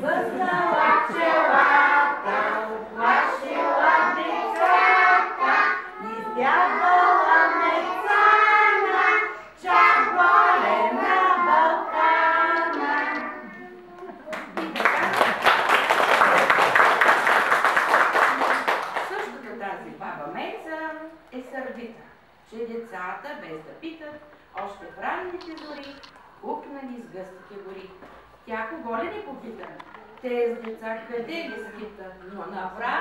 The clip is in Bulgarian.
Възнала пчелата, уплашила децата, избягала мецана, чак горе на Балкана. Същата тази баба Меца е сърдита, че децата, без да питат, още в ранните зори пукнали с гъстите гори. Тя кого ли не попита? Тези деца къде ги скитат, но направо